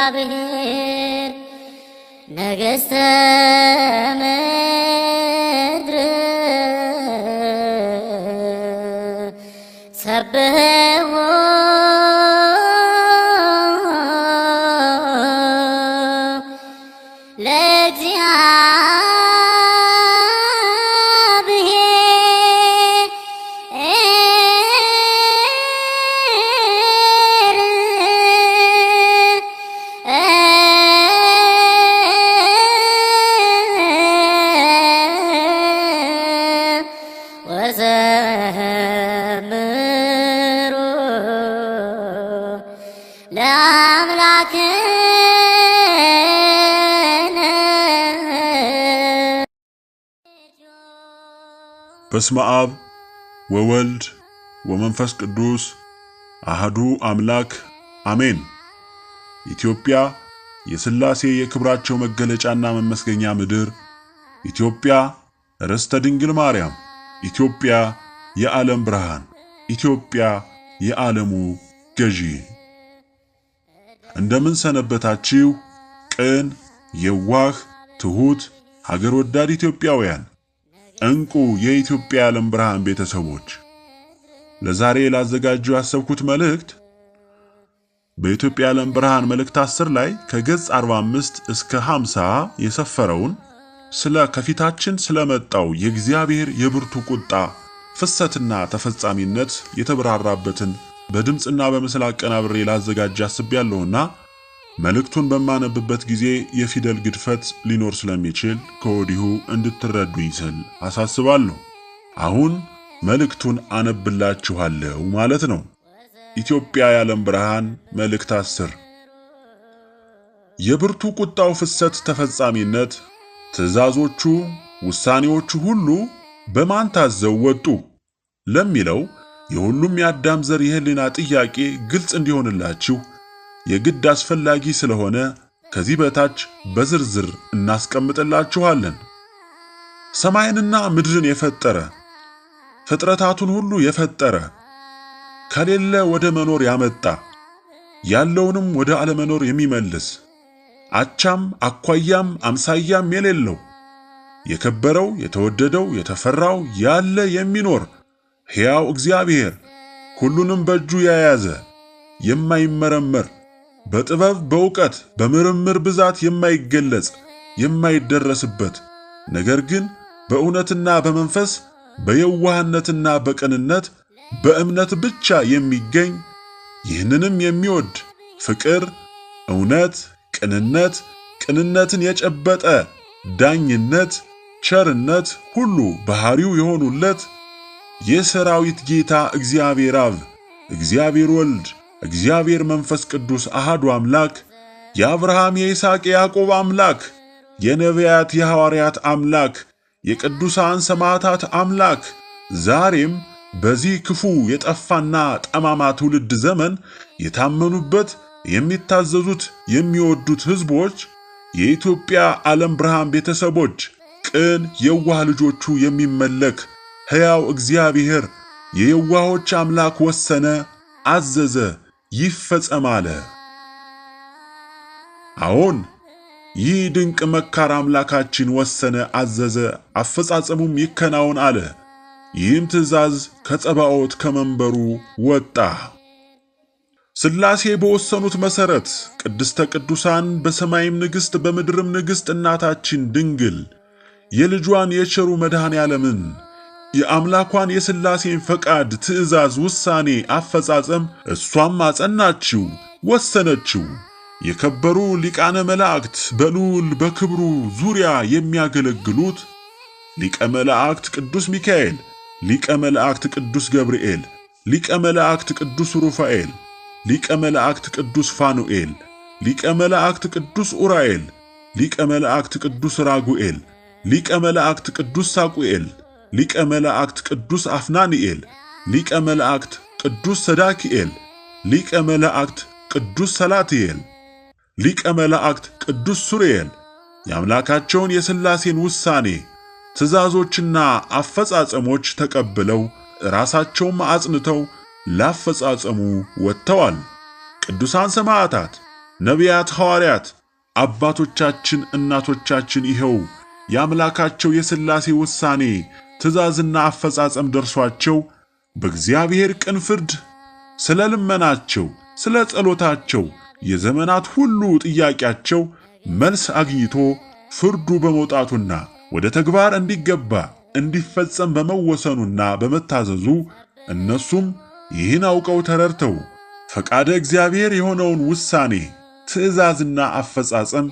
እግዚአብሔር ነገሥተ ምድር ሰብሕዎ ወዘምሩ ለአምላክነ። በስመ አብ ወወልድ ወመንፈስ ቅዱስ አሐዱ አምላክ አሜን። ኢትዮጵያ የሥላሴ የክብራቸው መገለጫና መመስገኛ ምድር፣ ኢትዮጵያ ርስተ ድንግል ማርያም፣ ኢትዮጵያ የዓለም ብርሃን፣ ኢትዮጵያ የዓለሙ ገዢ። እንደምን ሰነበታችሁ? ቅን፣ የዋህ፣ ትሁት፣ ሀገር ወዳድ ኢትዮጵያውያን፣ እንቁ የኢትዮጵያ የዓለም ብርሃን ቤተሰቦች፣ ለዛሬ ላዘጋጁ ያሰብኩት መልእክት በኢትዮጵያ የዓለም ብርሃን መልእክት 10 ላይ ከገጽ 45 እስከ 50 የሰፈረውን ስለ ከፊታችን ስለመጣው የእግዚአብሔር የብርቱ ቁጣ ፍሰትና ተፈጻሚነት የተብራራበትን በድምጽና በምስል አቀናብሬ ላዘጋጅ አስቤያለሁና መልእክቱን በማነብበት ጊዜ የፊደል ግድፈት ሊኖር ስለሚችል ከወዲሁ እንድትረዱኝ ስል አሳስባለሁ። አሁን መልእክቱን አነብላችኋለሁ ማለት ነው። ኢትዮጵያ የዓለም ብርሃን መልእክት 10 የብርቱ ቁጣው ፍሰት ተፈጻሚነት፣ ትእዛዞቹ፣ ውሳኔዎቹ ሁሉ በማን ታዘው ወጡ ለሚለው የሁሉም የአዳም ዘር የህሊና ጥያቄ ግልጽ እንዲሆንላችሁ የግድ አስፈላጊ ስለሆነ ከዚህ በታች በዝርዝር እናስቀምጥላችኋለን። ሰማይንና ምድርን የፈጠረ፣ ፍጥረታቱን ሁሉ የፈጠረ፣ ከሌለ ወደ መኖር ያመጣ፣ ያለውንም ወደ አለመኖር የሚመልስ፣ አቻም አኳያም አምሳያም የሌለው፣ የከበረው የተወደደው የተፈራው ያለ የሚኖር ሕያው እግዚአብሔር፣ ሁሉንም በእጁ የያዘ የማይመረመር፣ በጥበብ በእውቀት በምርምር ብዛት የማይገለጽ የማይደረስበት፣ ነገር ግን በእውነትና በመንፈስ በየዋህነትና በቅንነት በእምነት ብቻ የሚገኝ፣ ይህንንም የሚወድ ፍቅር፣ እውነት፣ ቅንነት፣ ቅንነትን የጨበጠ ዳኝነት፣ ቸርነት ሁሉ ባህሪው የሆኑለት የሰራዊት ጌታ እግዚአብሔር አብ፣ እግዚአብሔር ወልድ፣ እግዚአብሔር መንፈስ ቅዱስ አሐዱ አምላክ፣ የአብርሃም የይስሐቅ የያዕቆብ አምላክ፣ የነቢያት የሐዋርያት አምላክ፣ የቅዱሳን ሰማዕታት አምላክ፣ ዛሬም በዚህ ክፉ የጠፋና ጠማማ ትውልድ ዘመን የታመኑበት የሚታዘዙት የሚወዱት ሕዝቦች የኢትዮጵያ ዓለም ብርሃን ቤተሰቦች ቅን የዋህ ልጆቹ የሚመለክ ሕያው እግዚአብሔር የየዋሆች አምላክ ወሰነ፣ አዘዘ፣ ይፈጸም አለ። አዎን ይህ ድንቅ መካር አምላካችን ወሰነ፣ አዘዘ፣ አፈጻጸሙም ይከናወን አለ። ይህም ትእዛዝ ከጸባዖት ከመንበሩ ወጣ። ሥላሴ በወሰኑት መሠረት ቅድስተ ቅዱሳን በሰማይም ንግሥት በምድርም ንግሥት እናታችን ድንግል የልጇን የቸሩ መድኃኔ ዓለምን የአምላኳን የሥላሴን ፈቃድ፣ ትእዛዝ፣ ውሳኔ፣ አፈጻጸም እሷም አጸናችው፣ ወሰነችው። የከበሩ ሊቃነ መላእክት በልዑል በክብሩ ዙሪያ የሚያገለግሉት ሊቀ መላእክት ቅዱስ ሚካኤል፣ ሊቀ መላእክት ቅዱስ ገብርኤል፣ ሊቀ መላእክት ቅዱስ ሩፋኤል፣ ሊቀ መላእክት ቅዱስ ፋኑኤል፣ ሊቀ መላእክት ቅዱስ ኡራኤል፣ ሊቀ መላእክት ቅዱስ ራጉኤል፣ ሊቀ መላእክት ቅዱስ ሳቁኤል፣ ሊቀ መላእክት ቅዱስ አፍናንኤል፣ ሊቀ መላእክት ቅዱስ ሰዳኪኤል፣ ሊቀ መላእክት ቅዱስ ሰላትኤል፣ ሊቀ መላእክት ቅዱስ ሱሪኤል የአምላካቸውን የሥላሴን ውሳኔ ትእዛዞችና አፈጻጸሞች ተቀብለው ራሳቸውም አጽንተው ላፈጻጸሙ ወጥተዋል። ቅዱሳን ሰማዕታት፣ ነቢያት፣ ሐዋርያት፣ አባቶቻችን፣ እናቶቻችን ይኸው የአምላካቸው የሥላሴ ውሳኔ ትእዛዝና አፈጻጸም ደርሷቸው በእግዚአብሔር ቅን ፍርድ ስለ ልመናቸው፣ ስለ ጸሎታቸው የዘመናት ሁሉ ጥያቄያቸው መልስ አግኝቶ ፍርዱ በመውጣቱና ወደ ተግባር እንዲገባ እንዲፈጸም በመወሰኑና በመታዘዙ እነሱም ይህን አውቀው ተረድተው ፈቃደ እግዚአብሔር የሆነውን ውሳኔ ትእዛዝና አፈጻጸም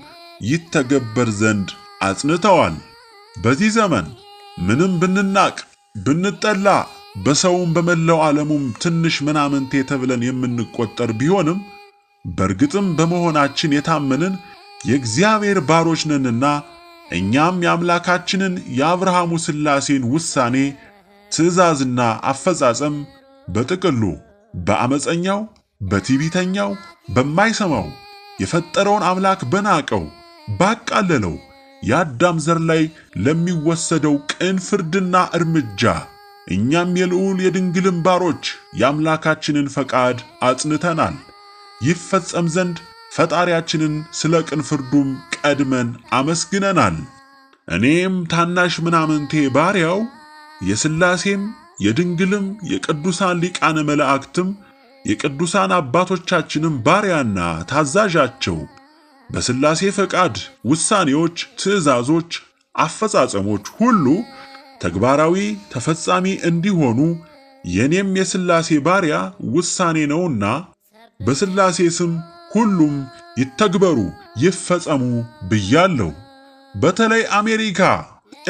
ይተገበር ዘንድ አጽንተዋል። በዚህ ዘመን ምንም ብንናቅ ብንጠላ በሰውም በመላው ዓለሙም ትንሽ ምናምንቴ ተብለን የምንቆጠር ቢሆንም በእርግጥም በመሆናችን የታመንን የእግዚአብሔር ባሮች ነንና እኛም የአምላካችንን የአብርሃሙ ሥላሴን ውሳኔ ትእዛዝና አፈጻጸም በጥቅሉ በአመፀኛው፣ በትዕቢተኛው፣ በማይሰማው የፈጠረውን አምላክ በናቀው ባቃለለው የአዳም ዘር ላይ ለሚወሰደው ቅን ፍርድና እርምጃ እኛም የልዑል የድንግልም ባሮች የአምላካችንን ፈቃድ አጽንተናል። ይፈጸም ዘንድ ፈጣሪያችንን ስለ ቅን ፍርዱም ቀድመን አመስግነናል። እኔም ታናሽ ምናምንቴ ባሪያው የሥላሴም የድንግልም የቅዱሳን ሊቃነ መላእክትም የቅዱሳን አባቶቻችንም ባሪያና ታዛዣቸው በሥላሴ ፈቃድ ውሳኔዎች፣ ትእዛዞች፣ አፈጻጸሞች ሁሉ ተግባራዊ ተፈጻሚ እንዲሆኑ የኔም የሥላሴ ባሪያ ውሳኔ ነውና በሥላሴ ስም ሁሉም ይተግበሩ ይፈጸሙ ብያለሁ። በተለይ አሜሪካ፣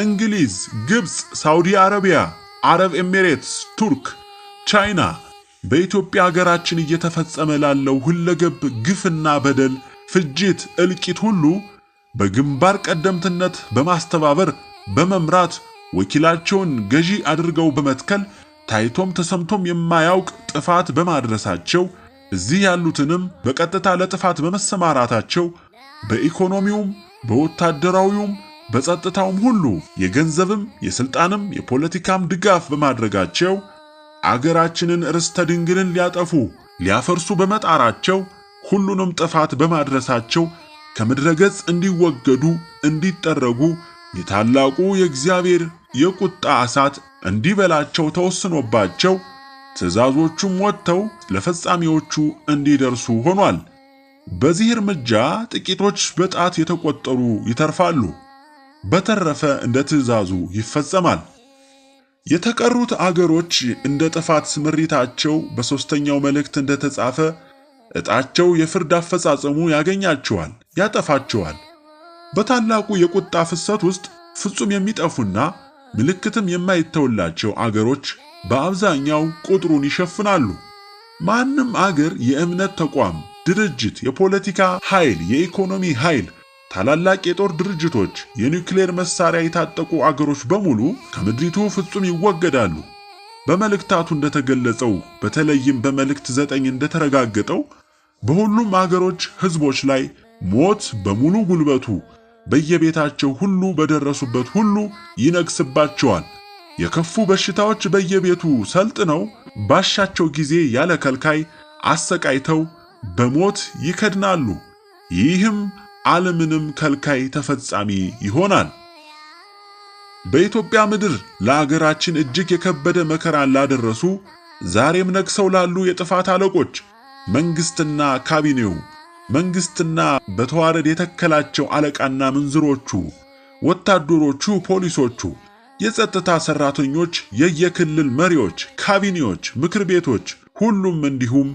እንግሊዝ፣ ግብፅ፣ ሳውዲ አረቢያ፣ አረብ ኤሚሬትስ፣ ቱርክ፣ ቻይና በኢትዮጵያ ሀገራችን እየተፈጸመ ላለው ሁለገብ ግፍና በደል፣ ፍጅት፣ እልቂት ሁሉ በግንባር ቀደምትነት በማስተባበር በመምራት ወኪላቸውን ገዢ አድርገው በመትከል ታይቶም ተሰምቶም የማያውቅ ጥፋት በማድረሳቸው እዚህ ያሉትንም በቀጥታ ለጥፋት በመሰማራታቸው በኢኮኖሚውም በወታደራዊውም በጸጥታውም ሁሉ የገንዘብም የስልጣንም የፖለቲካም ድጋፍ በማድረጋቸው አገራችንን ርስተ ድንግልን ሊያጠፉ ሊያፈርሱ በመጣራቸው ሁሉንም ጥፋት በማድረሳቸው ከምድረ ገጽ እንዲወገዱ እንዲጠረጉ የታላቁ የእግዚአብሔር የቁጣ እሳት እንዲበላቸው ተወስኖባቸው ትእዛዞቹም ወጥተው ለፈጻሚዎቹ እንዲደርሱ ሆኗል። በዚህ እርምጃ ጥቂቶች በጣት የተቆጠሩ ይተርፋሉ። በተረፈ እንደ ትእዛዙ ይፈጸማል። የተቀሩት አገሮች እንደ ጥፋት ስምሪታቸው በሦስተኛው መልእክት እንደተጻፈ ዕጣቸው የፍርድ አፈጻጸሙ ያገኛቸዋል፣ ያጠፋቸዋል። በታላቁ የቁጣ ፍሰት ውስጥ ፍጹም የሚጠፉና ምልክትም የማይተውላቸው አገሮች በአብዛኛው ቁጥሩን ይሸፍናሉ። ማንም አገር የእምነት ተቋም፣ ድርጅት፣ የፖለቲካ ኃይል፣ የኢኮኖሚ ኃይል፣ ታላላቅ የጦር ድርጅቶች፣ የኒውክሌር መሳሪያ የታጠቁ አገሮች በሙሉ ከምድሪቱ ፍጹም ይወገዳሉ። በመልእክታቱ እንደተገለጸው በተለይም በመልእክት 9 እንደተረጋገጠው በሁሉም አገሮች ሕዝቦች ላይ ሞት በሙሉ ጉልበቱ በየቤታቸው ሁሉ በደረሱበት ሁሉ ይነግስባቸዋል። የከፉ በሽታዎች በየቤቱ ሰልጥነው ባሻቸው ጊዜ ያለ ከልካይ አሰቃይተው በሞት ይከድናሉ። ይህም ዓለምንም ከልካይ ተፈጻሚ ይሆናል። በኢትዮጵያ ምድር ለአገራችን እጅግ የከበደ መከራን ላደረሱ ዛሬም ነግሰው ላሉ የጥፋት አለቆች መንግስትና ካቢኔው፣ መንግስትና በተዋረድ የተከላቸው አለቃና ምንዝሮቹ፣ ወታደሮቹ፣ ፖሊሶቹ፣ የጸጥታ ሰራተኞች፣ የየክልል መሪዎች፣ ካቢኔዎች፣ ምክር ቤቶች ሁሉም እንዲሁም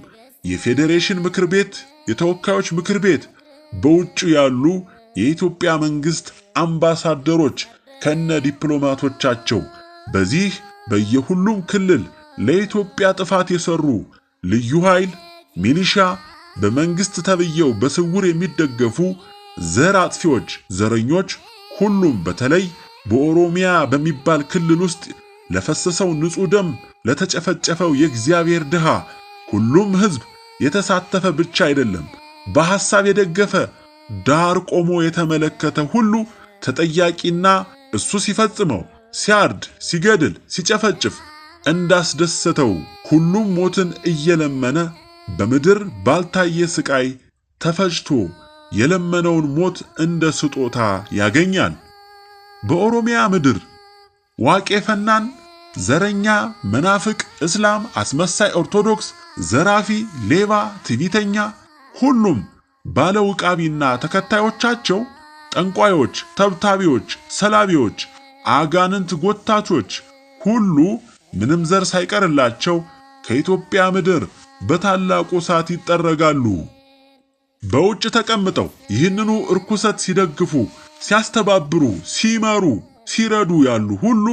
የፌዴሬሽን ምክር ቤት፣ የተወካዮች ምክር ቤት፣ በውጭ ያሉ የኢትዮጵያ መንግስት አምባሳደሮች ከነ ዲፕሎማቶቻቸው በዚህ በየሁሉም ክልል ለኢትዮጵያ ጥፋት የሰሩ ልዩ ኃይል፣ ሚሊሻ፣ በመንግስት ተብየው በስውር የሚደገፉ ዘር አጥፊዎች፣ ዘረኞች ሁሉም በተለይ በኦሮሚያ በሚባል ክልል ውስጥ ለፈሰሰው ንጹህ ደም ለተጨፈጨፈው የእግዚአብሔር ድሃ ሁሉም ሕዝብ የተሳተፈ ብቻ አይደለም፣ በሐሳብ የደገፈ ዳር ቆሞ የተመለከተ ሁሉ ተጠያቂና እሱ ሲፈጽመው ሲያርድ፣ ሲገድል፣ ሲጨፈጭፍ እንዳስደሰተው ሁሉም ሞትን እየለመነ በምድር ባልታየ ስቃይ ተፈጅቶ የለመነውን ሞት እንደ ስጦታ ያገኛል። በኦሮሚያ ምድር ዋቄ ፈናን፣ ዘረኛ፣ መናፍቅ፣ እስላም፣ አስመሳይ፣ ኦርቶዶክስ፣ ዘራፊ፣ ሌባ፣ ትዕቢተኛ ሁሉም ባለውቃቢና ተከታዮቻቸው ጠንቋዮች፣ ተብታቢዎች፣ ሰላቢዎች፣ አጋንንት ጎታቾች ሁሉ ምንም ዘር ሳይቀርላቸው ከኢትዮጵያ ምድር በታላቁ እሳት ይጠረጋሉ። በውጭ ተቀምጠው ይህንኑ እርኩሰት ሲደግፉ፣ ሲያስተባብሩ፣ ሲመሩ፣ ሲረዱ ያሉ ሁሉ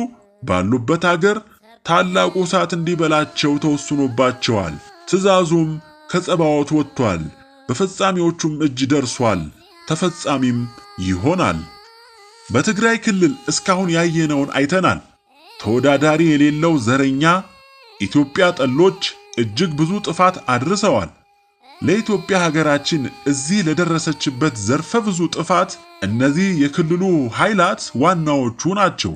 ባሉበት አገር ታላቁ እሳት እንዲበላቸው ተወስኖባቸዋል። ትእዛዙም ከጸባዖት ወጥቷል፣ በፈጻሚዎቹም እጅ ደርሷል፣ ተፈጻሚም ይሆናል። በትግራይ ክልል እስካሁን ያየነውን አይተናል። ተወዳዳሪ የሌለው ዘረኛ ኢትዮጵያ ጠሎች እጅግ ብዙ ጥፋት አድርሰዋል። ለኢትዮጵያ ሀገራችን እዚህ ለደረሰችበት ዘርፈ ብዙ ጥፋት እነዚህ የክልሉ ኃይላት ዋናዎቹ ናቸው።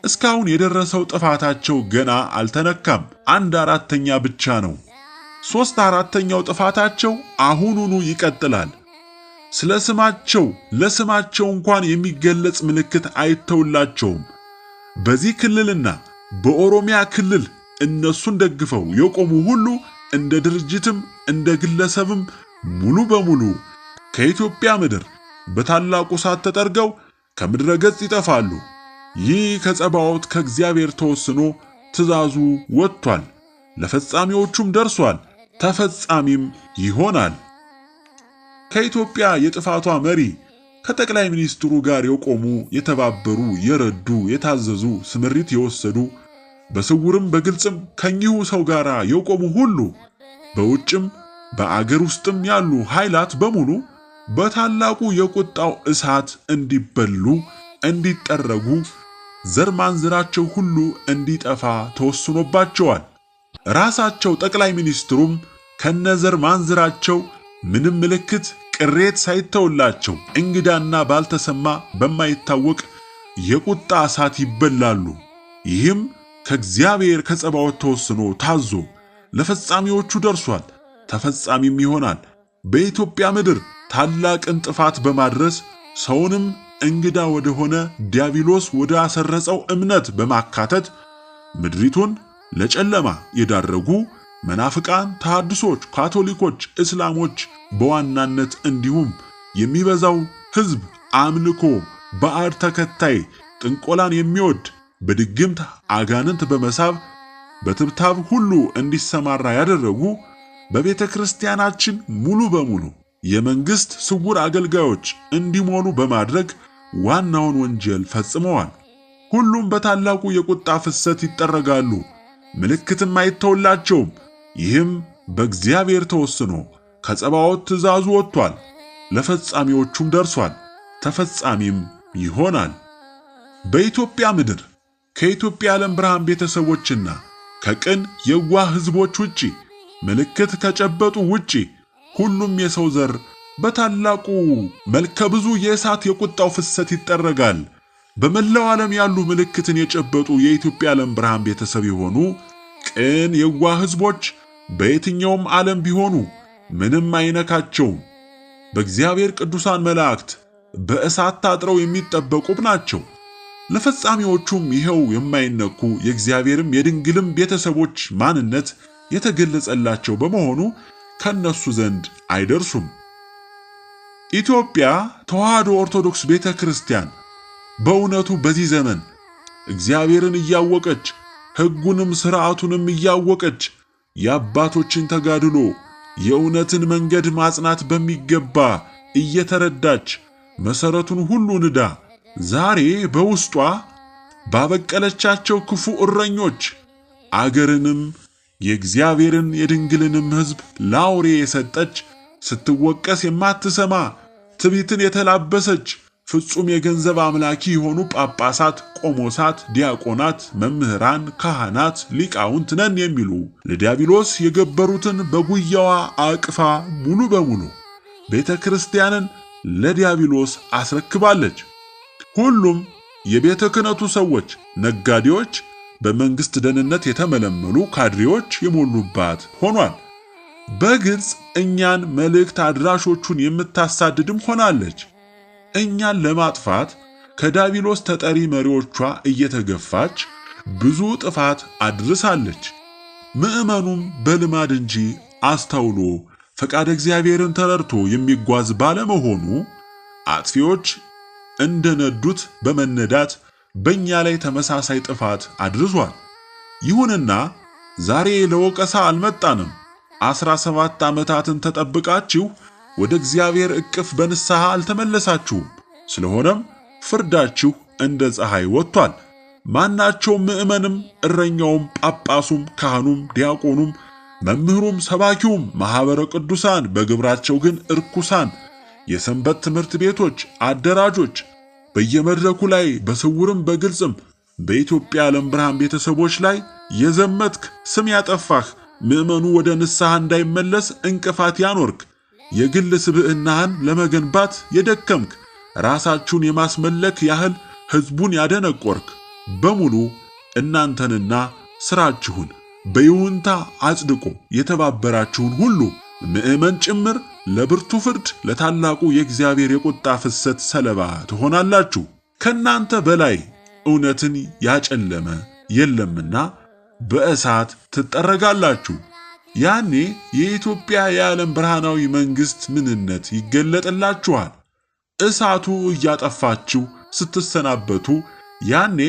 እስካሁን የደረሰው ጥፋታቸው ገና አልተነካም። 1/4 ብቻ ነው። 3/4 ጥፋታቸው አሁኑኑ ይቀጥላል። ስለ ስማቸው ለስማቸው እንኳን የሚገለጽ ምልክት አይተውላቸውም። በዚህ ክልልና በኦሮሚያ ክልል እነሱን ደግፈው የቆሙ ሁሉ እንደ ድርጅትም እንደ ግለሰብም ሙሉ በሙሉ ከኢትዮጵያ ምድር በታላቁ እሳት ተጠርገው ከምድረ ገጽ ይጠፋሉ። ይህ ከጸባዖት ከእግዚአብሔር ተወስኖ ትእዛዙ ወጥቷል፣ ለፈጻሚዎቹም ደርሷል፣ ተፈጻሚም ይሆናል። ከኢትዮጵያ የጥፋቷ መሪ ከጠቅላይ ሚኒስትሩ ጋር የቆሙ፣ የተባበሩ፣ የረዱ፣ የታዘዙ፣ ስምሪት የወሰዱ በስውርም በግልጽም ከኚሁ ሰው ጋር የቆሙ ሁሉ በውጭም በአገር ውስጥም ያሉ ኃይላት በሙሉ በታላቁ የቁጣው እሳት እንዲበሉ፣ እንዲጠረጉ፣ ዘር ማንዝራቸው ሁሉ እንዲጠፋ ተወስኖባቸዋል። ራሳቸው ጠቅላይ ሚኒስትሩም ከነዘር ማንዝራቸው ምንም ምልክት ቅሬት ሳይተውላቸው እንግዳና ባልተሰማ በማይታወቅ የቁጣ እሳት ይበላሉ። ይህም ከእግዚአብሔር ከጸባዖት ተወስኖ ታዞ ለፈጻሚዎቹ ደርሷል፣ ተፈጻሚም ይሆናል። በኢትዮጵያ ምድር ታላቅን ጥፋት በማድረስ ሰውንም እንግዳ ወደሆነ ዲያብሎስ ወደ አሰረጸው እምነት በማካተት ምድሪቱን ለጨለማ የዳረጉ መናፍቃን፣ ተሐድሶች፣ ካቶሊኮች፣ እስላሞች በዋናነት እንዲሁም የሚበዛው ሕዝብ አምልኮ ባዕድ ተከታይ ጥንቆላን የሚወድ በድግምት አጋንንት በመሳብ በትብታብ ሁሉ እንዲሰማራ ያደረጉ በቤተ ክርስቲያናችን ሙሉ በሙሉ የመንግስት ስውር አገልጋዮች እንዲሞሉ በማድረግ ዋናውን ወንጀል ፈጽመዋል። ሁሉም በታላቁ የቁጣ ፍሰት ይጠረጋሉ፣ ምልክትም አይተውላቸውም። ይህም በእግዚአብሔር ተወስኖ ከጸባዖት ትእዛዙ ወጥቷል፣ ለፈጻሚዎቹም ደርሷል፣ ተፈጻሚም ይሆናል። በኢትዮጵያ ምድር ከኢትዮጵያ ዓለም ብርሃን ቤተሰቦችና ከቅን የዋህ ሕዝቦች ውጪ ምልክት ከጨበጡ ውጪ ሁሉም የሰው ዘር በታላቁ መልከ ብዙ የእሳት የቁጣው ፍሰት ይጠረጋል። በመላው ዓለም ያሉ ምልክትን የጨበጡ የኢትዮጵያ ዓለም ብርሃን ቤተሰብ የሆኑ ቅን የዋህ ሕዝቦች በየትኛውም ዓለም ቢሆኑ ምንም አይነካቸውም። በእግዚአብሔር ቅዱሳን መላእክት በእሳት ታጥረው የሚጠበቁ ናቸው። ለፈጻሚዎቹም ይኸው የማይነኩ የእግዚአብሔርም የድንግልም ቤተሰቦች ማንነት የተገለጸላቸው በመሆኑ ከነሱ ዘንድ አይደርሱም። ኢትዮጵያ ተዋሕዶ ኦርቶዶክስ ቤተ ክርስቲያን በእውነቱ በዚህ ዘመን እግዚአብሔርን እያወቀች ሕጉንም ሥርዓቱንም እያወቀች የአባቶችን ተጋድሎ የእውነትን መንገድ ማጽናት በሚገባ እየተረዳች መሠረቱን ሁሉ ንዳ ዛሬ በውስጧ ባበቀለቻቸው ክፉ እረኞች አገርንም የእግዚአብሔርን የድንግልንም ሕዝብ ላውሬ የሰጠች ስትወቀስ የማትሰማ ትዕቢትን የተላበሰች ፍጹም የገንዘብ አምላኪ የሆኑ ጳጳሳት፣ ቆሞሳት፣ ዲያቆናት፣ መምህራን፣ ካህናት፣ ሊቃውንት ነን የሚሉ ለዲያብሎስ የገበሩትን በጉያዋ አቅፋ ሙሉ በሙሉ ቤተ ክርስቲያንን ለዲያብሎስ አስረክባለች። ሁሉም የቤተ ክህነቱ ሰዎች፣ ነጋዴዎች፣ በመንግስት ደህንነት የተመለመሉ ካድሬዎች የሞሉባት ሆኗል። በግልጽ እኛን መልእክት አድራሾቹን የምታሳድድም ሆናለች። እኛን ለማጥፋት ከዲያብሎስ ተጠሪ መሪዎቿ እየተገፋች ብዙ ጥፋት አድርሳለች። ምዕመኑም በልማድ እንጂ አስተውሎ ፈቃድ እግዚአብሔርን ተረድቶ የሚጓዝ ባለመሆኑ አጥፊዎች እንደነዱት በመነዳት በእኛ ላይ ተመሳሳይ ጥፋት አድርሷል። ይሁንና ዛሬ ለወቀሳ አልመጣንም። 17 ዓመታትን ተጠብቃችሁ ወደ እግዚአብሔር እቅፍ በንስሐ አልተመለሳችሁም። ስለሆነም ፍርዳችሁ እንደ ፀሐይ ወጥቷል። ማናቸውም ምዕመንም፣ እረኛውም፣ ጳጳሱም፣ ካህኑም፣ ዲያቆኑም፣ መምህሩም፣ ሰባኪውም፣ ማኅበረ ቅዱሳን በግብራቸው ግን እርኩሳን የሰንበት ትምህርት ቤቶች አደራጆች በየመድረኩ ላይ በስውርም በግልጽም በኢትዮጵያ ዓለም ብርሃን ቤተሰቦች ላይ የዘመትክ ስም ያጠፋህ ምዕመኑ ወደ ንስሐ እንዳይመለስ እንቅፋት ያኖርክ የግል ስብዕናህን ለመገንባት የደከምክ ራሳችሁን የማስመለክ ያህል ሕዝቡን ያደነቆርክ በሙሉ እናንተንና ሥራችሁን በይሁንታ አጽድቆ የተባበራችሁን ሁሉ ምዕመን ጭምር ለብርቱ ፍርድ ለታላቁ የእግዚአብሔር የቁጣ ፍሰት ሰለባ ትሆናላችሁ። ከናንተ በላይ እውነትን ያጨለመ የለምና በእሳት ትጠረጋላችሁ። ያኔ የኢትዮጵያ የዓለም ብርሃናዊ መንግስት ምንነት ይገለጥላችኋል። እሳቱ እያጠፋችሁ ስትሰናበቱ ያኔ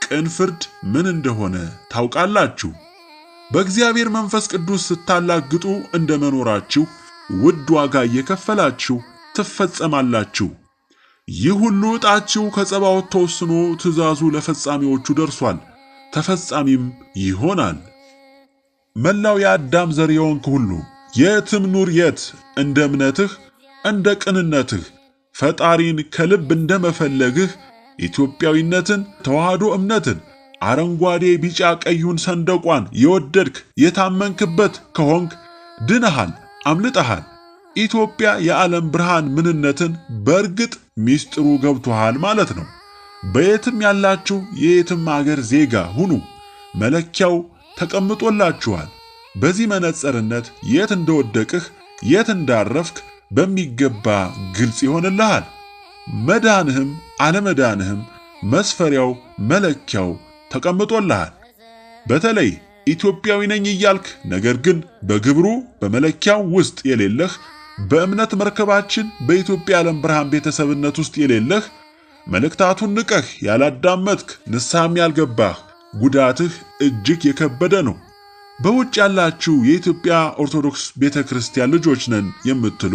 ቅን ፍርድ ምን እንደሆነ ታውቃላችሁ። በእግዚአብሔር መንፈስ ቅዱስ ስታላግጡ እንደመኖራችሁ ውድ ዋጋ እየከፈላችሁ ትፈጸማላችሁ። ይህ ሁሉ ዕጣችሁ ከጸባዖት ተወስኖ ትእዛዙ ለፈጻሚዎቹ ደርሷል፣ ተፈጻሚም ይሆናል። መላው የአዳም ዘር የሆንክ ሁሉ የትም ኑር የት እንደ እምነትህ እንደ ቅንነትህ ፈጣሪን ከልብ እንደመፈለግህ ኢትዮጵያዊነትን፣ ተዋህዶ እምነትን፣ አረንጓዴ ቢጫ ቀዩን ሰንደቋን የወደድክ የታመንክበት ከሆንክ ድነሃል፣ አምልጠሃል። ኢትዮጵያ የዓለም ብርሃን ምንነትን በእርግጥ ሚስጥሩ ገብቶሃል ማለት ነው። በየትም ያላችሁ የየትም አገር ዜጋ ሁኑ፣ መለኪያው ተቀምጦላችኋል። በዚህ መነጽርነት የት እንደወደቅህ የት እንዳረፍክ በሚገባ ግልጽ ይሆንልሃል። መዳንህም አለመዳንህም መስፈሪያው መለኪያው ተቀምጦልሃል። በተለይ ኢትዮጵያዊ ነኝ እያልክ ነገር ግን በግብሩ በመለኪያው ውስጥ የሌለህ፣ በእምነት መርከባችን በኢትዮጵያ ዓለም ብርሃን ቤተሰብነት ውስጥ የሌለህ፣ መልእክታቱን ንቀህ ያላዳመጥክ፣ ንስሐም ያልገባህ ጉዳትህ እጅግ የከበደ ነው። በውጭ ያላችሁ የኢትዮጵያ ኦርቶዶክስ ቤተክርስቲያን ልጆች ነን የምትሉ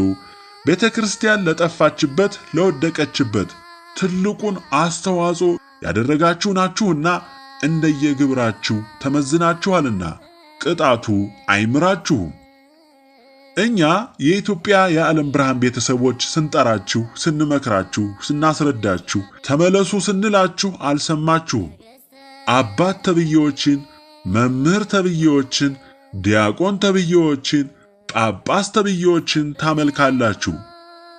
ቤተክርስቲያን ለጠፋችበት ለወደቀችበት ትልቁን አስተዋጽኦ ያደረጋችሁ ናችሁና እንደየግብራችሁ ተመዝናችኋልና ቅጣቱ አይምራችሁም። እኛ የኢትዮጵያ የዓለም ብርሃን ቤተሰቦች ስንጠራችሁ፣ ስንመክራችሁ፣ ስናስረዳችሁ፣ ተመለሱ ስንላችሁ አልሰማችሁም። አባት ተብዬዎችን፣ መምህር ተብዬዎችን፣ ዲያቆን ተብዬዎችን፣ ጳጳስ ተብዬዎችን ታመልካላችሁ።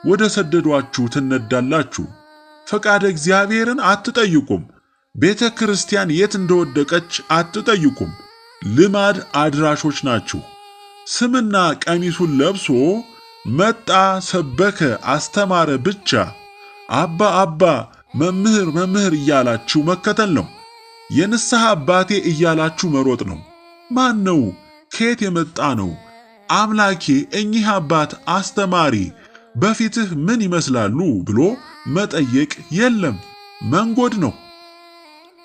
ወደ ሰደዷችሁ ትነዳላችሁ። ፈቃደ እግዚአብሔርን አትጠይቁም። ቤተ ክርስቲያን የት እንደወደቀች አትጠይቁም። ልማድ አድራሾች ናችሁ። ስምና ቀሚሱን ለብሶ መጣ፣ ሰበከ፣ አስተማረ ብቻ አባ አባ መምህር መምህር እያላችሁ መከተል ነው። የንስሐ አባቴ እያላችሁ መሮጥ ነው። ማን ነው? ከየት የመጣ ነው? አምላኬ እኚህ አባት አስተማሪ በፊትህ ምን ይመስላሉ ብሎ መጠየቅ የለም። መንጎድ ነው።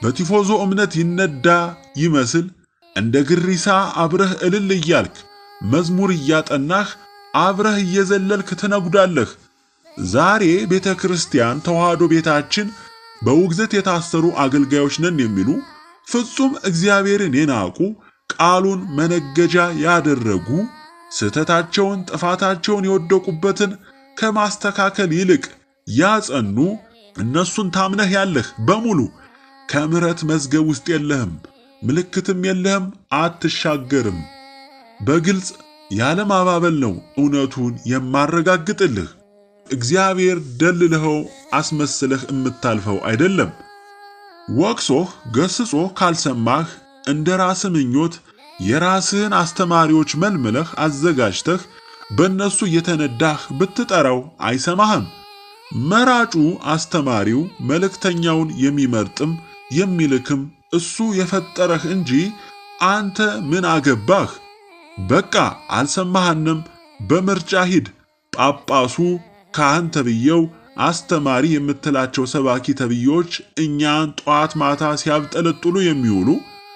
በቲፎዞ እምነት ይነዳ ይመስል እንደ ግሪሳ አብረህ እልል እያልክ መዝሙር እያጠናህ አብረህ እየዘለልክ ትነጉዳለህ። ዛሬ ቤተ ክርስቲያን ተዋህዶ ቤታችን በውግዘት የታሰሩ አገልጋዮች ነን የሚሉ ፍጹም እግዚአብሔርን የናቁ ቃሉን መነገጃ ያደረጉ ስህተታቸውን ጥፋታቸውን የወደቁበትን ከማስተካከል ይልቅ ያጸኑ እነሱን ታምነህ ያለህ በሙሉ ከምሕረት መዝገብ ውስጥ የለህም፣ ምልክትም የለህም፣ አትሻገርም። በግልጽ ያለማባበል ነው እውነቱን የማረጋግጥልህ። እግዚአብሔር ደልለኸው አስመስለህ እምታልፈው አይደለም። ወቅሶህ ገስጾህ ካልሰማህ እንደ ራስህ ምኞት የራስህን አስተማሪዎች መልምለህ አዘጋጅተህ በእነሱ እየተነዳህ ብትጠራው አይሰማህም። መራጩ አስተማሪው መልእክተኛውን የሚመርጥም የሚልክም እሱ የፈጠረህ እንጂ አንተ ምን አገባህ? በቃ አልሰማህንም፣ በምርጫ ሂድ። ጳጳሱ፣ ካህን ተብየው፣ አስተማሪ የምትላቸው ሰባኪ ተብዮች እኛን ጧት ማታ ሲያብጠለጥሉ የሚውሉ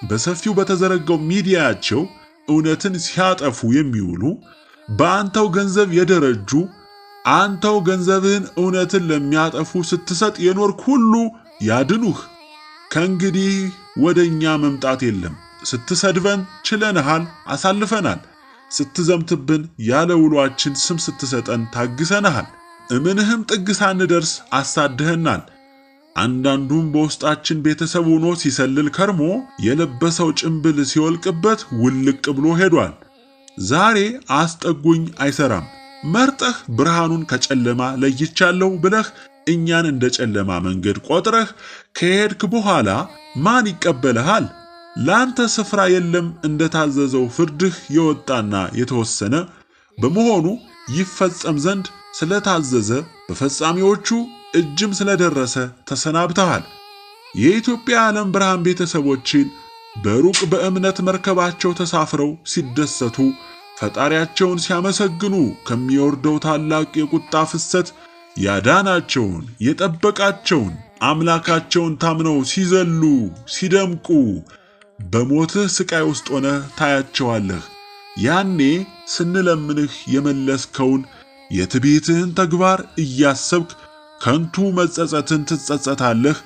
በሰፊው በተዘረጋው ሚዲያቸው እውነትን ሲያጠፉ የሚውሉ በአንተው ገንዘብ የደረጁ አንተው ገንዘብህን እውነትን ለሚያጠፉ ስትሰጥ የኖርክ ሁሉ ያድኑህ። ከእንግዲህ ወደኛ መምጣት የለም። ስትሰድበን ችለንሃል፣ አሳልፈናል። ስትዘምትብን ያለ ውሏችን ስም ስትሰጠን ታግሰንሃል። እምንህም ጥግ ሳንደርስ አሳድኸናል። አንዳንዱም በውስጣችን ቤተሰብ ሆኖ ሲሰልል ከርሞ የለበሰው ጭምብል ሲወልቅበት ውልቅ ብሎ ሄዷል። ዛሬ አስጠጉኝ አይሰራም። መርጠህ ብርሃኑን ከጨለማ ለይቻለሁ ብለህ እኛን እንደ ጨለማ መንገድ ቆጥረህ ከሄድክ በኋላ ማን ይቀበልሃል? ላንተ ስፍራ የለም። እንደታዘዘው ፍርድህ የወጣና የተወሰነ በመሆኑ ይፈጸም ዘንድ ስለታዘዘ በፈጻሚዎቹ እጅም ስለደረሰ ተሰናብተሃል። የኢትዮጵያ ዓለም ብርሃን ቤተሰቦችን በሩቅ በእምነት መርከባቸው ተሳፍረው ሲደሰቱ ፈጣሪያቸውን ሲያመሰግኑ ከሚወርደው ታላቅ የቁጣ ፍሰት ያዳናቸውን የጠበቃቸውን አምላካቸውን ታምነው ሲዘሉ ሲደምቁ በሞትህ ስቃይ ውስጥ ሆነ ታያቸዋለህ። ያኔ ስንለምንህ የመለስከውን የትዕቢትህን ተግባር እያሰብክ ከንቱ መጸጸትን ትጸጸታለህ።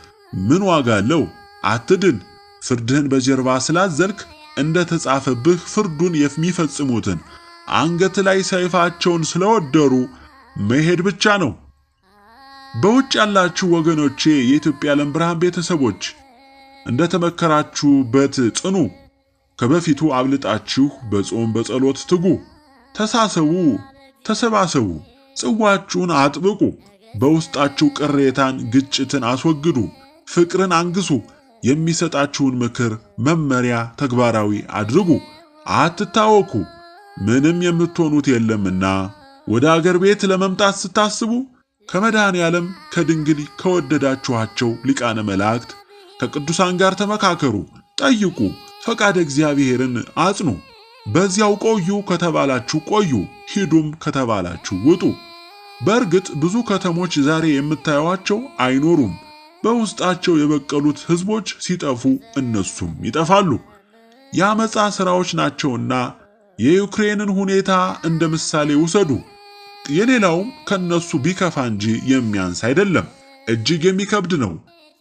ምን ዋጋ አለው? አትድን። ፍርድህን በጀርባ ስላዘልክ እንደ ተጻፈብህ ፍርዱን የሚፈጽሙትን አንገት ላይ ሰይፋቸውን ስለወደሩ መሄድ ብቻ ነው። በውጭ ያላችሁ ወገኖቼ የኢትዮጵያ ዓለም ብርሃን ቤተሰቦች እንደተመከራችሁበት ጽኑ። ከበፊቱ አብልጣችሁ በጾም በጸሎት ትጉ። ተሳሰቡ፣ ተሰባሰቡ፣ ጽዋችሁን አጥብቁ። በውስጣችሁ ቅሬታን፣ ግጭትን አስወግዱ። ፍቅርን አንግሱ። የሚሰጣችሁን ምክር መመሪያ ተግባራዊ አድርጉ። አትታወኩ፣ ምንም የምትሆኑት የለምና። ወደ አገር ቤት ለመምጣት ስታስቡ ከመድኃኔ ዓለም ከድንግል ከወደዳችኋቸው ሊቃነ መላእክት ከቅዱሳን ጋር ተመካከሩ፣ ጠይቁ፣ ፈቃደ እግዚአብሔርን አጽኑ። በዚያው ቆዩ ከተባላችሁ ቆዩ፣ ሂዱም ከተባላችሁ ውጡ። በእርግጥ ብዙ ከተሞች ዛሬ የምታዩዋቸው አይኖሩም። በውስጣቸው የበቀሉት ሕዝቦች ሲጠፉ እነሱም ይጠፋሉ። የአመፃ ሥራዎች ናቸውና የዩክሬንን ሁኔታ እንደ ምሳሌ ውሰዱ። የሌላውም ከነሱ ቢከፋ እንጂ የሚያንስ አይደለም፣ እጅግ የሚከብድ ነው።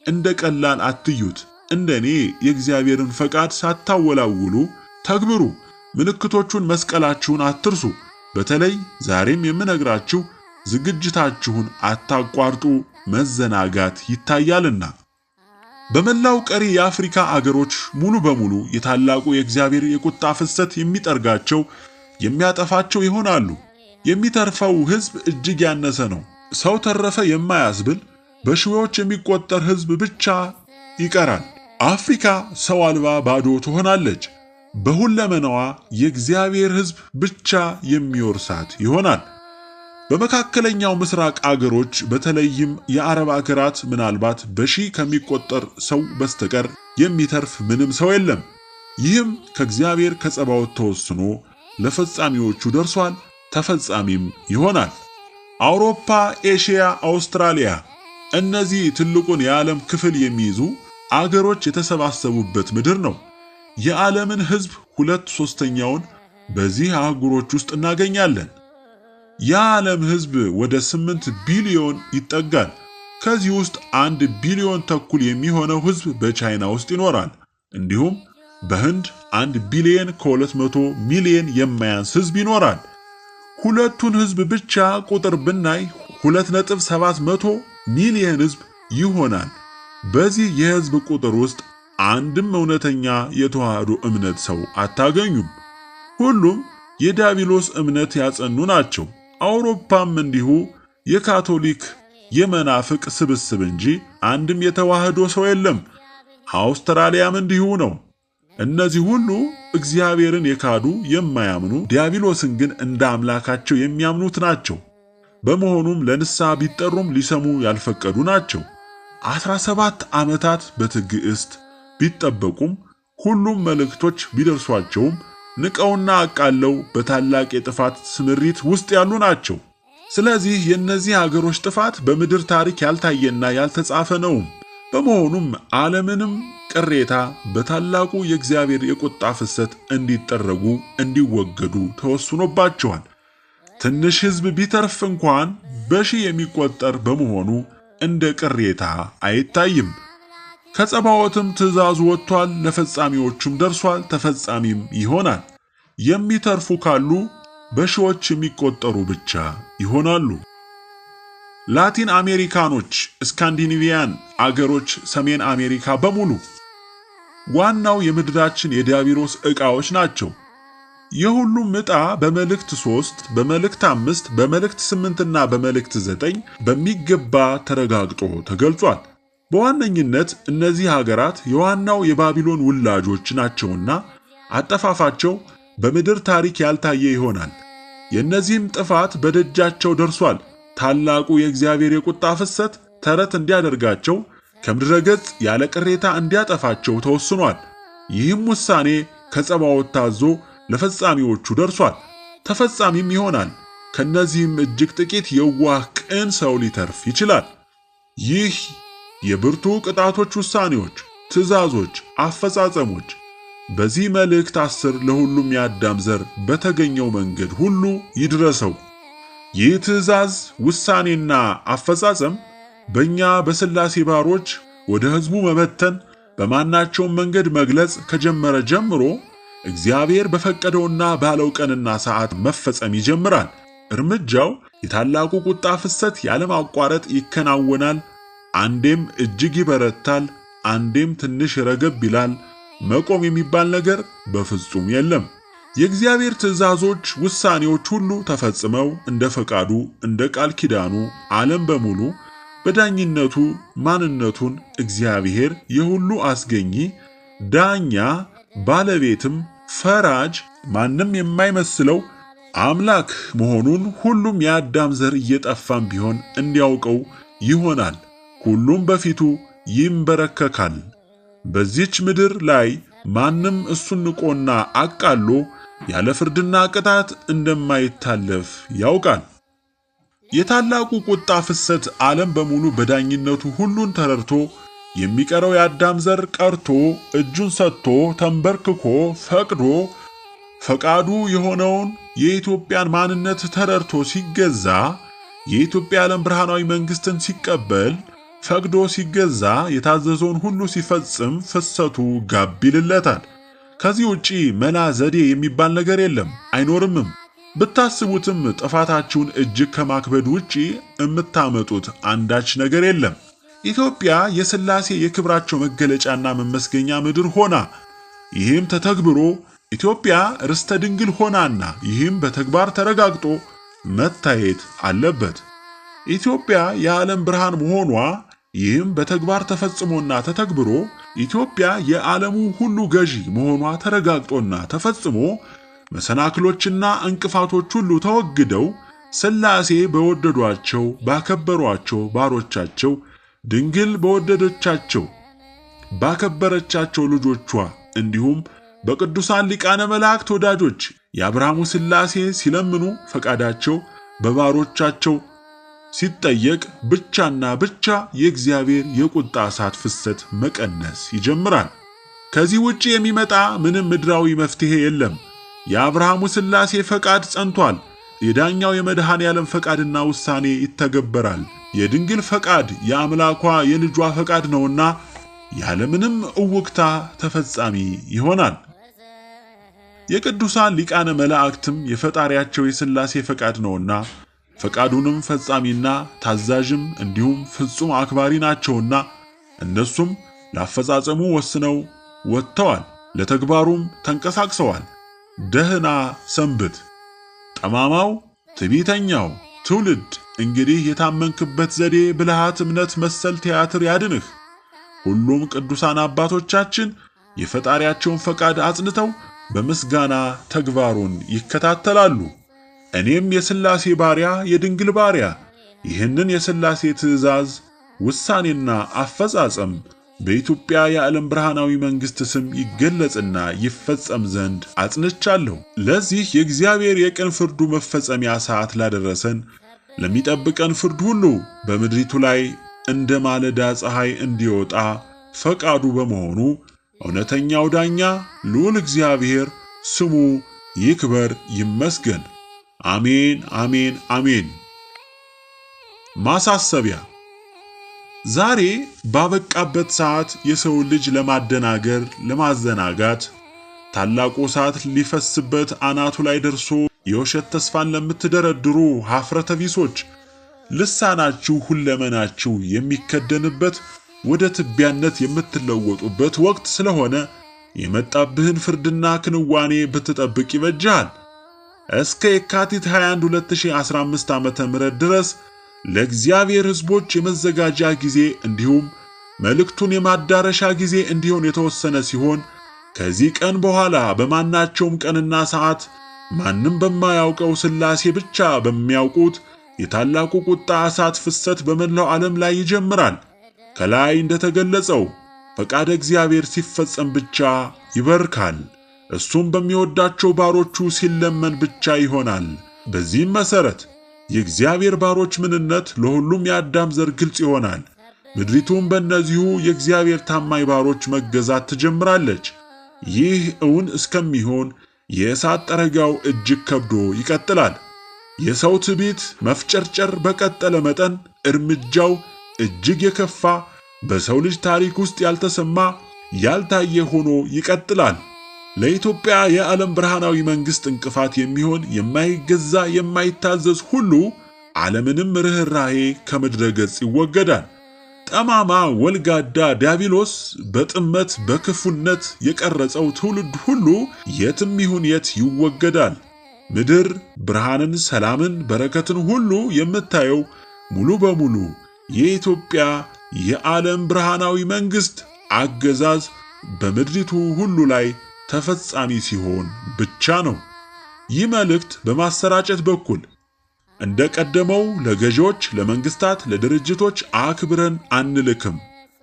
እንደ ቀላል አትዩት። እንደኔ የእግዚአብሔርን ፈቃድ ሳታወላውሉ ተግብሩ። ምልክቶቹን መስቀላችሁን አትርሱ። በተለይ ዛሬም የምነግራችሁ ዝግጅታችሁን አታቋርጡ፣ መዘናጋት ይታያልና። በመላው ቀሪ የአፍሪካ አገሮች ሙሉ በሙሉ የታላቁ የእግዚአብሔር የቁጣ ፍሰት የሚጠርጋቸው የሚያጠፋቸው ይሆናሉ። የሚተርፈው ሕዝብ እጅግ ያነሰ ነው። ሰው ተረፈ የማያስብል በሺዎች የሚቆጠር ሕዝብ ብቻ ይቀራል። አፍሪካ ሰው አልባ ባዶ ትሆናለች። በሁለመናዋ የእግዚአብሔር ሕዝብ ብቻ የሚወርሳት ይሆናል። በመካከለኛው ምስራቅ አገሮች በተለይም የአረብ አገራት ምናልባት በሺህ ከሚቆጠር ሰው በስተቀር የሚተርፍ ምንም ሰው የለም። ይህም ከእግዚአብሔር ከጸባዖት ተወስኖ ለፈጻሚዎቹ ደርሷል፣ ተፈጻሚም ይሆናል። አውሮፓ፣ ኤሽያ፣ አውስትራሊያ እነዚህ ትልቁን የዓለም ክፍል የሚይዙ አገሮች የተሰባሰቡበት ምድር ነው። የዓለምን ሕዝብ 2/3ኛውን በዚህ አህጉሮች ውስጥ እናገኛለን። የዓለም ሕዝብ ወደ 8 ቢሊዮን ይጠጋል። ከዚህ ውስጥ 1 ቢሊዮን ተኩል የሚሆነው ሕዝብ በቻይና ውስጥ ይኖራል። እንዲሁም በህንድ 1 ቢሊዮን ከ200 ሚሊዮን የማያንስ ሕዝብ ይኖራል። ሁለቱን ህዝብ ብቻ ቁጥር ብናይ 2.7 ሚሊዮን ህዝብ ይሆናል። በዚህ የህዝብ ቁጥር ውስጥ አንድም እውነተኛ የተዋህዶ እምነት ሰው አታገኙም። ሁሉም የዲያብሎስ እምነት ያጸኑ ናቸው። አውሮፓም እንዲሁ የካቶሊክ የመናፍቅ ስብስብ እንጂ አንድም የተዋህዶ ሰው የለም። አውስትራሊያም እንዲሁ ነው። እነዚህ ሁሉ እግዚአብሔርን የካዱ የማያምኑ፣ ዲያብሎስን ግን እንደ አምላካቸው የሚያምኑት ናቸው። በመሆኑም ለንስሐ ቢጠሩም ሊሰሙ ያልፈቀዱ ናቸው። 17 ዓመታት በትዕግስት ቢጠበቁም ሁሉም መልእክቶች ቢደርሷቸውም ንቀውና አቃለው በታላቅ የጥፋት ስምሪት ውስጥ ያሉ ናቸው። ስለዚህ የእነዚህ አገሮች ጥፋት በምድር ታሪክ ያልታየና ያልተጻፈ ነው። በመሆኑም ዓለምንም ቅሬታ በታላቁ የእግዚአብሔር የቁጣ ፍሰት እንዲጠረጉ እንዲወገዱ ተወስኖባቸዋል። ትንሽ ሕዝብ ቢተርፍ እንኳን በሺህ የሚቆጠር በመሆኑ እንደ ቅሬታ አይታይም። ከጸባዖትም ትእዛዙ ወጥቷል፣ ለፈጻሚዎቹም ደርሷል፣ ተፈጻሚም ይሆናል። የሚተርፉ ካሉ በሺዎች የሚቆጠሩ ብቻ ይሆናሉ። ላቲን አሜሪካኖች፣ ስካንዲኔቪያን አገሮች፣ ሰሜን አሜሪካ በሙሉ ዋናው የምድራችን የዲያብሎስ ዕቃዎች ናቸው። የሁሉም ዕጣ በመልእክት 3፣ በመልእክት 5፣ በመልእክት 8 እና በመልእክት 9 በሚገባ ተረጋግጦ ተገልጿል። በዋነኝነት እነዚህ ሀገራት የዋናው የባቢሎን ውላጆች ናቸውና አጠፋፋቸው በምድር ታሪክ ያልታየ ይሆናል። የእነዚህም ጥፋት በደጃቸው ደርሷል። ታላቁ የእግዚአብሔር የቁጣ ፍሰት ተረት እንዲያደርጋቸው ከምድረ ገጽ ያለ ቅሬታ እንዲያጠፋቸው ተወስኗል። ይህም ውሳኔ ከጸባዖት ታዞ ለፈጻሚዎቹ ደርሷል፣ ተፈጻሚም ይሆናል። ከነዚህም እጅግ ጥቂት የዋህ ቅን ሰው ሊተርፍ ይችላል። ይህ የብርቱ ቅጣቶች ውሳኔዎች፣ ትእዛዞች፣ አፈጻጸሞች በዚህ መልእክት 10 ለሁሉም የአዳም ዘር በተገኘው መንገድ ሁሉ ይድረሰው። ይህ ትእዛዝ፣ ውሳኔና አፈጻጸም በእኛ በሥላሴ ባሮች ወደ ሕዝቡ መበተን በማናቸውም መንገድ መግለጽ ከጀመረ ጀምሮ እግዚአብሔር በፈቀደውና ባለው ቀንና ሰዓት መፈጸም ይጀምራል። እርምጃው የታላቁ ቁጣ ፍሰት ያለማቋረጥ ይከናወናል። አንዴም እጅግ ይበረታል፣ አንዴም ትንሽ ረገብ ይላል። መቆም የሚባል ነገር በፍጹም የለም። የእግዚአብሔር ትእዛዞች፣ ውሳኔዎች ሁሉ ተፈጽመው እንደ ፈቃዱ እንደ ቃል ኪዳኑ ዓለም በሙሉ በዳኝነቱ ማንነቱን እግዚአብሔር የሁሉ አስገኚ፣ ዳኛ፣ ባለቤትም፣ ፈራጅ፣ ማንም የማይመስለው አምላክ መሆኑን ሁሉም የአዳም ዘር እየጠፋም ቢሆን እንዲያውቀው ይሆናል። ሁሉም በፊቱ ይንበረከካል። በዚች ምድር ላይ ማንም እሱን ንቆና አቃሎ ያለ ፍርድና ቅጣት እንደማይታለፍ ያውቃል። የታላቁ ቁጣ ፍሰት ዓለም በሙሉ በዳኝነቱ ሁሉን ተረድቶ የሚቀረው የአዳም ዘር ቀርቶ እጁን ሰጥቶ ተንበርክኮ ፈቅዶ ፈቃዱ የሆነውን የኢትዮጵያን ማንነት ተረድቶ ሲገዛ የኢትዮጵያ ዓለም ብርሃናዊ መንግስትን ሲቀበል ፈቅዶ ሲገዛ የታዘዘውን ሁሉ ሲፈጽም ፍሰቱ ጋብ ይልለታል። ከዚህ ውጪ መላ ዘዴ የሚባል ነገር የለም፣ አይኖርምም። ብታስቡትም ጥፋታችሁን እጅግ ከማክበድ ውጪ የምታመጡት አንዳች ነገር የለም። ኢትዮጵያ የሥላሴ የክብራቸው መገለጫና መመስገኛ ምድር ሆና ይህም ተተግብሮ ኢትዮጵያ ርስተ ድንግል ሆናና ይህም በተግባር ተረጋግጦ መታየት አለበት። ኢትዮጵያ የዓለም ብርሃን መሆኗ ይህም በተግባር ተፈጽሞና ተተግብሮ ኢትዮጵያ የዓለሙ ሁሉ ገዢ መሆኗ ተረጋግጦና ተፈጽሞ መሰናክሎችና እንቅፋቶች ሁሉ ተወግደው ሥላሴ በወደዷቸው ባከበሯቸው ባሮቻቸው ድንግል በወደደቻቸው ባከበረቻቸው ልጆቿ እንዲሁም በቅዱሳን ሊቃነ መላእክት ወዳጆች የአብርሃሙ ሥላሴ ሲለምኑ ፈቃዳቸው በባሮቻቸው ሲጠየቅ ብቻና ብቻ የእግዚአብሔር የቁጣ እሳት ፍሰት መቀነስ ይጀምራል። ከዚህ ውጪ የሚመጣ ምንም ምድራዊ መፍትሄ የለም። የአብርሃሙ ሥላሴ ፈቃድ ጸንቷል። የዳኛው የመድኃኔ ዓለም ፈቃድና ውሳኔ ይተገበራል። የድንግል ፈቃድ የአምላኳ የልጇ ፈቃድ ነውና ያለምንም እውክታ ተፈጻሚ ይሆናል። የቅዱሳን ሊቃነ መላእክትም የፈጣሪያቸው የሥላሴ ፈቃድ ነውና ፈቃዱንም ፈጻሚና ታዛዥም እንዲሁም ፍጹም አክባሪ ናቸውና እነሱም ለአፈጻጸሙ ወስነው ወጥተዋል፣ ለተግባሩም ተንቀሳቅሰዋል። ደህና ሰንብት። ጠማማው ትዕቢተኛው ትውልድ እንግዲህ የታመንክበት ዘዴ፣ ብልሃት፣ እምነት መሰል ቲያትር ያድንህ። ሁሉም ቅዱሳን አባቶቻችን የፈጣሪያቸውን ፈቃድ አጽንተው በምስጋና ተግባሩን ይከታተላሉ። እኔም የሥላሴ ባሪያ የድንግል ባሪያ ይህንን የሥላሴ ትእዛዝ ውሳኔና አፈጻጸም በኢትዮጵያ የዓለም ብርሃናዊ መንግሥት ስም ይገለጽና ይፈጸም ዘንድ አጽንቻለሁ። ለዚህ የእግዚአብሔር የቅን ፍርዱ መፈጸሚያ ሰዓት ላደረሰን ለሚጠብቀን ፍርድ ሁሉ በምድሪቱ ላይ እንደ ማለዳ ፀሐይ እንዲወጣ ፈቃዱ በመሆኑ እውነተኛው ዳኛ ልዑል እግዚአብሔር ስሙ ይክበር ይመስገን። አሜን አሜን አሜን። ማሳሰቢያ፣ ዛሬ ባበቃበት ሰዓት የሰው ልጅ ለማደናገር ለማዘናጋት ታላቁ እሳት ሊፈስበት አናቱ ላይ ደርሶ የውሸት ተስፋን ለምትደረድሩ ኀፍረተ ቢሶች ልሳናችሁ ሁለመናችሁ የሚከደንበት ወደ ትቢያነት የምትለወጡበት ወቅት ስለሆነ የመጣብህን ፍርድና ክንዋኔ ብትጠብቅ ይበጃል። እስከ የካቲት 21 2015 ዓ.ም ድረስ ለእግዚአብሔር ሕዝቦች የመዘጋጃ ጊዜ እንዲሁም መልእክቱን የማዳረሻ ጊዜ እንዲሆን የተወሰነ ሲሆን ከዚህ ቀን በኋላ በማናቸውም ቀንና ሰዓት ማንም በማያውቀው ሥላሴ ብቻ በሚያውቁት የታላቁ ቁጣ እሳት ፍሰት በመላው ዓለም ላይ ይጀምራል። ከላይ እንደተገለጸው ፈቃደ እግዚአብሔር ሲፈጸም ብቻ ይበርካል። እሱም በሚወዳቸው ባሮቹ ሲለመን ብቻ ይሆናል። በዚህም መሰረት የእግዚአብሔር ባሮች ምንነት ለሁሉም የአዳም ዘር ግልጽ ይሆናል። ምድሪቱም በእነዚሁ የእግዚአብሔር ታማኝ ባሮች መገዛት ትጀምራለች። ይህ እውን እስከሚሆን የእሳት ጠረጋው እጅግ ከብዶ ይቀጥላል። የሰው ትዕቢት መፍጨርጨር በቀጠለ መጠን እርምጃው እጅግ የከፋ በሰው ልጅ ታሪክ ውስጥ ያልተሰማ ያልታየ ሆኖ ይቀጥላል። ለኢትዮጵያ የዓለም ብርሃናዊ መንግሥት እንቅፋት የሚሆን የማይገዛ የማይታዘዝ ሁሉ ዓለምንም ርኅራኄ ከምድረ ገጽ ይወገዳል። ጠማማ ወልጋዳ ዲያብሎስ በጥመት በክፉነት የቀረጸው ትውልድ ሁሉ የትም ይሁን የት ይወገዳል። ምድር ብርሃንን፣ ሰላምን፣ በረከትን ሁሉ የምታየው ሙሉ በሙሉ የኢትዮጵያ የዓለም ብርሃናዊ መንግሥት አገዛዝ በምድሪቱ ሁሉ ላይ ተፈጻሚ ሲሆን ብቻ ነው። ይህ መልእክት በማሰራጨት በኩል እንደ ቀደመው ለገዢዎች፣ ለመንግስታት፣ ለድርጅቶች አክብረን አንልክም።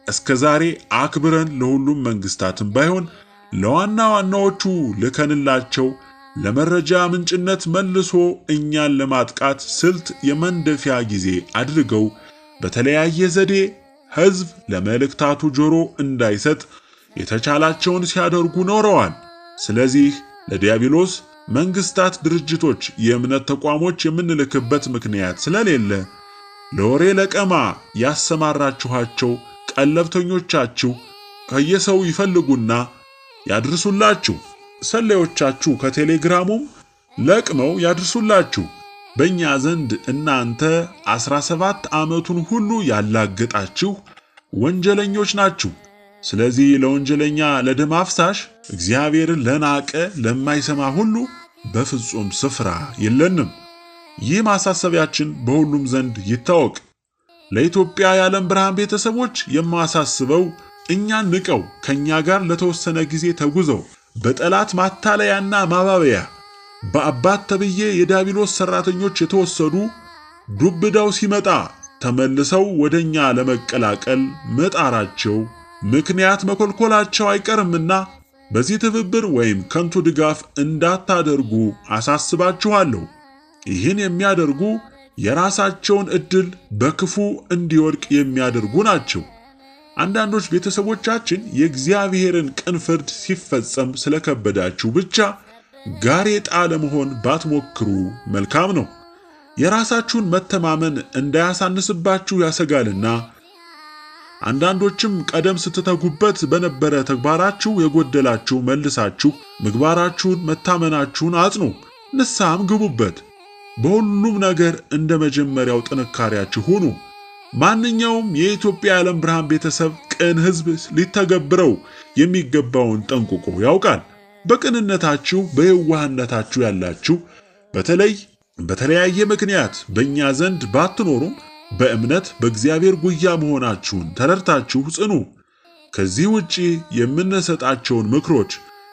እስከ ዛሬ አክብረን ለሁሉም መንግስታትም ባይሆን ለዋና ዋናዎቹ ልከንላቸው ለመረጃ ምንጭነት መልሶ እኛን ለማጥቃት ስልት የመንደፊያ ጊዜ አድርገው በተለያየ ዘዴ ሕዝብ ለመልእክታቱ ጆሮ እንዳይሰጥ የተቻላቸውን ሲያደርጉ ኖረዋል። ስለዚህ ለዲያብሎስ መንግስታት፣ ድርጅቶች፣ የእምነት ተቋሞች የምንልክበት ምክንያት ስለሌለ ለወሬ ለቀማ ያሰማራችኋቸው ቀለብተኞቻችሁ ከየሰው ይፈልጉና ያድርሱላችሁ። ሰላዮቻችሁ ከቴሌግራሙም ለቅመው ያድርሱላችሁ። በእኛ ዘንድ እናንተ 17 ዓመቱን ሁሉ ያላገጣችሁ ወንጀለኞች ናችሁ። ስለዚህ ለወንጀለኛ ለደም አፍሳሽ እግዚአብሔርን ለናቀ ለማይሰማ ሁሉ በፍጹም ስፍራ የለንም። ይህ ማሳሰቢያችን በሁሉም ዘንድ ይታወቅ። ለኢትዮጵያ የዓለም ብርሃን ቤተሰቦች የማሳስበው እኛን ንቀው ከኛ ጋር ለተወሰነ ጊዜ ተጉዘው በጠላት ማታለያና ማባበያ በአባት ተብዬ የዲያብሎስ ሰራተኞች የተወሰዱ ዱብዳው ሲመጣ ተመልሰው ወደኛ ለመቀላቀል መጣራቸው ምክንያት መኮልኮላቸው አይቀርምና በዚህ ትብብር ወይም ከንቱ ድጋፍ እንዳታደርጉ አሳስባችኋለሁ። ይህን የሚያደርጉ የራሳቸውን ዕድል በክፉ እንዲወድቅ የሚያደርጉ ናቸው። አንዳንዶች ቤተሰቦቻችን የእግዚአብሔርን ቅን ፍርድ ሲፈጸም ስለከበዳችሁ ብቻ ጋሬጣ ለመሆን ባትሞክሩ መልካም ነው። የራሳችሁን መተማመን እንዳያሳንስባችሁ ያሰጋልና አንዳንዶችም ቀደም ስትተጉበት በነበረ ተግባራችሁ የጎደላችሁ መልሳችሁ ምግባራችሁን መታመናችሁን አጽኑ፣ ንስሐም ግቡበት። በሁሉም ነገር እንደ መጀመሪያው ጥንካሬያችሁ ሁኑ። ማንኛውም የኢትዮጵያ የዓለም ብርሃን ቤተሰብ ቅን ሕዝብ ሊተገብረው የሚገባውን ጠንቅቆ ያውቃል። በቅንነታችሁ በየዋህነታችሁ ያላችሁ በተለያየ ምክንያት በእኛ ዘንድ ባትኖሩም በእምነት በእግዚአብሔር ጉያ መሆናችሁን ተረድታችሁ ጽኑ። ከዚህ ውጪ የምንሰጣቸውን ምክሮች፣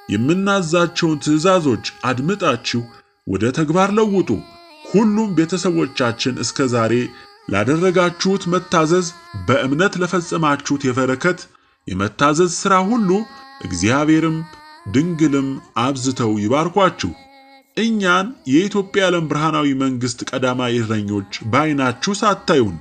የምናዛቸውን ትእዛዞች አድምጣችሁ ወደ ተግባር ለውጡ። ሁሉም ቤተሰቦቻችን እስከ ዛሬ ላደረጋችሁት መታዘዝ፣ በእምነት ለፈጸማችሁት የበረከት የመታዘዝ ሥራ ሁሉ እግዚአብሔርም ድንግልም አብዝተው ይባርኳችሁ። እኛን የኢትዮጵያ የዓለም ብርሃናዊ መንግሥት ቀዳማዊ እረኞች በዓይናችሁ ሳታዩን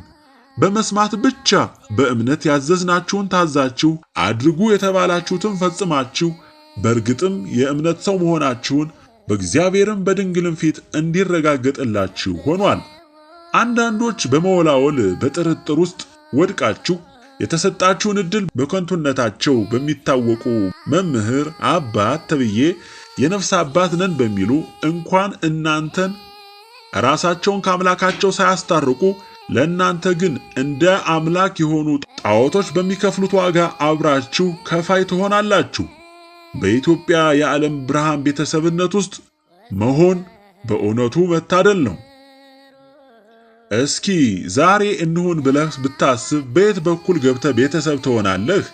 በመስማት ብቻ በእምነት ያዘዝናችሁን ታዛችሁ አድርጉ የተባላችሁትን ፈጽማችሁ በእርግጥም የእምነት ሰው መሆናችሁን በእግዚአብሔርም በድንግልም ፊት እንዲረጋገጥላችሁ ሆኗል። አንዳንዶች በመወላወል በጥርጥር ውስጥ ወድቃችሁ የተሰጣችሁን ዕድል በከንቱነታቸው በሚታወቁ መምህር አባት ተብዬ የነፍስ አባት ነን በሚሉ እንኳን እናንተን ራሳቸውን ከአምላካቸው ሳያስታርቁ ለእናንተ ግን እንደ አምላክ የሆኑ ጣዖቶች በሚከፍሉት ዋጋ አብራችሁ ከፋይ ትሆናላችሁ። በኢትዮጵያ የዓለም ብርሃን ቤተሰብነት ውስጥ መሆን በእውነቱ መታደል ነው። እስኪ ዛሬ እንሁን ብለህ ብታስብ በየት በኩል ገብተህ ቤተሰብ ትሆናለህ?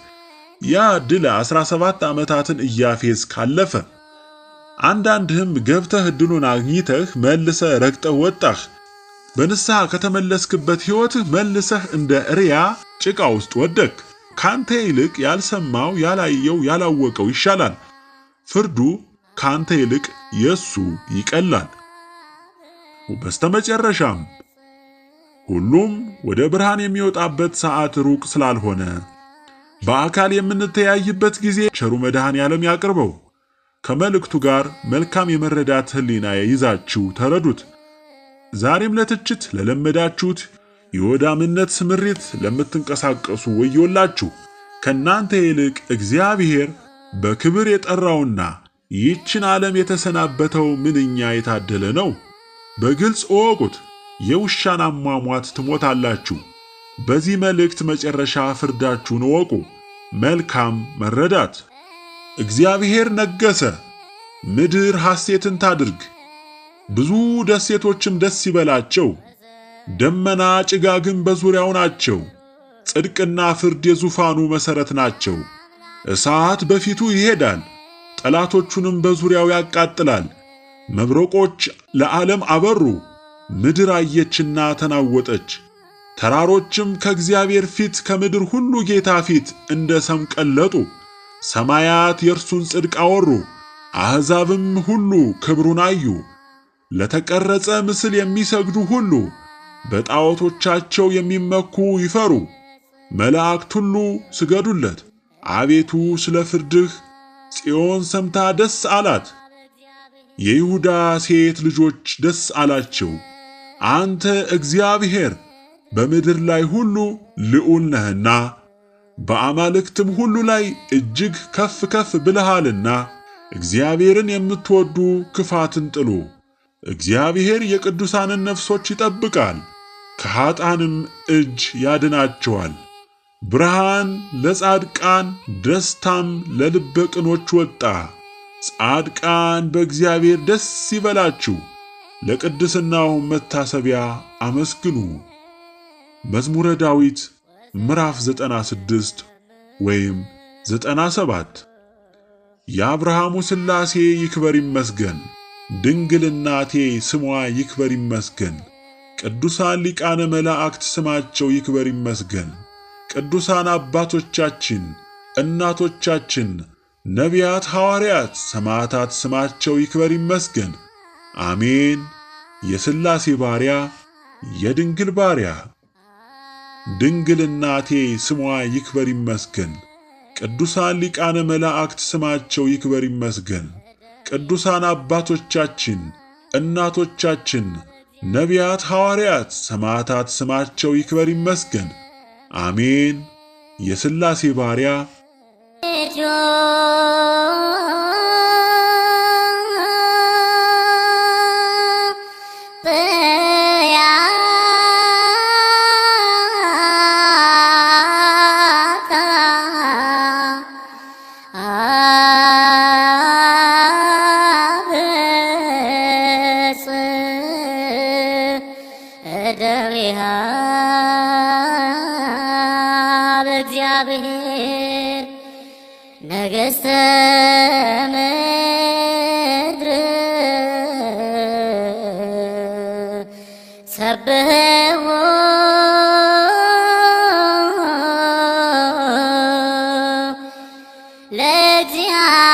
ያ ድል 17 ዓመታትን እያፌዝ ካለፈ አንዳንድህም ገብተህ ዕድሉን አግኝተህ መልሰህ ረግጠህ ወጣህ። በንስሐ ከተመለስክበት ሕይወትህ መልሰህ እንደ ሪያ ጭቃ ውስጥ ወደቅ። ካንተ ይልቅ ያልሰማው ያላየው ያላወቀው ይሻላል። ፍርዱ ካንተ ይልቅ የሱ ይቀላል። በስተመጨረሻም ሁሉም ወደ ብርሃን የሚወጣበት ሰዓት ሩቅ ስላልሆነ በአካል የምንተያይበት ጊዜ ቸሩ መድኃኔዓለም ያቅርበው። ከመልእክቱ ጋር መልካም የመረዳት ሕሊና ይዛችሁ ተረዱት። ዛሬም ለትችት ለለመዳችሁት የወዳምነት ስምሪት ለምትንቀሳቀሱ ወዮላችሁ። ከናንተ ይልቅ እግዚአብሔር በክብር የጠራውና ይህችን ዓለም የተሰናበተው ምንኛ የታደለ ነው። በግልጽ እወቁት። የውሻን አሟሟት ትሞታላችሁ። በዚህ መልእክት መጨረሻ ፍርዳችሁን እወቁ። መልካም መረዳት። እግዚአብሔር ነገሰ፣ ምድር ሐሴትን ታድርግ፣ ብዙ ደሴቶችም ደስ ይበላቸው። ደመና ጭጋግም በዙሪያው ናቸው። ጽድቅና ፍርድ የዙፋኑ መሠረት ናቸው። እሳት በፊቱ ይሄዳል፣ ጠላቶቹንም በዙሪያው ያቃጥላል። መብረቆች ለዓለም አበሩ፣ ምድር አየችና ተናወጠች። ተራሮችም ከእግዚአብሔር ፊት ከምድር ሁሉ ጌታ ፊት እንደ ሰም ቀለጡ። ሰማያት የእርሱን ጽድቅ አወሩ፣ አሕዛብም ሁሉ ክብሩን አዩ። ለተቀረጸ ምስል የሚሰግዱ ሁሉ በጣዖቶቻቸው የሚመኩ ይፈሩ። መላእክት ሁሉ ስገዱለት። አቤቱ ስለ ፍርድህ ጽዮን ሰምታ ደስ አላት። የይሁዳ ሴት ልጆች ደስ አላቸው። አንተ እግዚአብሔር በምድር ላይ ሁሉ ልዑል ነህና በአማልክትም ሁሉ ላይ እጅግ ከፍ ከፍ ብለሃልና እግዚአብሔርን የምትወዱ ክፋትን ጥሉ። እግዚአብሔር የቅዱሳንን ነፍሶች ይጠብቃል፣ ከኃጥአንም እጅ ያድናቸዋል። ብርሃን ለጻድቃን ደስታም ለልበ ቅኖች ወጣ። ጻድቃን በእግዚአብሔር ደስ ይበላችሁ፣ ለቅድስናው መታሰቢያ አመስግኑ። መዝሙረ ዳዊት ምዕራፍ 96 ወይም 97። የአብርሃሙ ሥላሴ ይክበር ይመስገን፣ ድንግል እናቴ ስሟ ይክበር ይመስገን። ቅዱሳን ሊቃነ መላእክት ስማቸው ይክበር ይመስገን። ቅዱሳን አባቶቻችን እናቶቻችን፣ ነቢያት፣ ሐዋርያት፣ ሰማዕታት ስማቸው ይክበር ይመስገን። አሜን። የሥላሴ ባሪያ የድንግል ባሪያ ድንግል እናቴ ስሟ ይክበር ይመስገን። ቅዱሳን ሊቃነ መላእክት ስማቸው ይክበር ይመስገን። ቅዱሳን አባቶቻችን እናቶቻችን፣ ነቢያት፣ ሐዋርያት፣ ሰማዕታት ስማቸው ይክበር ይመስገን። አሜን። የሥላሴ ባሪያ እግዚአብሔር ነገሥተ ምድር ሰብሕዎ ለእግዚአብሔር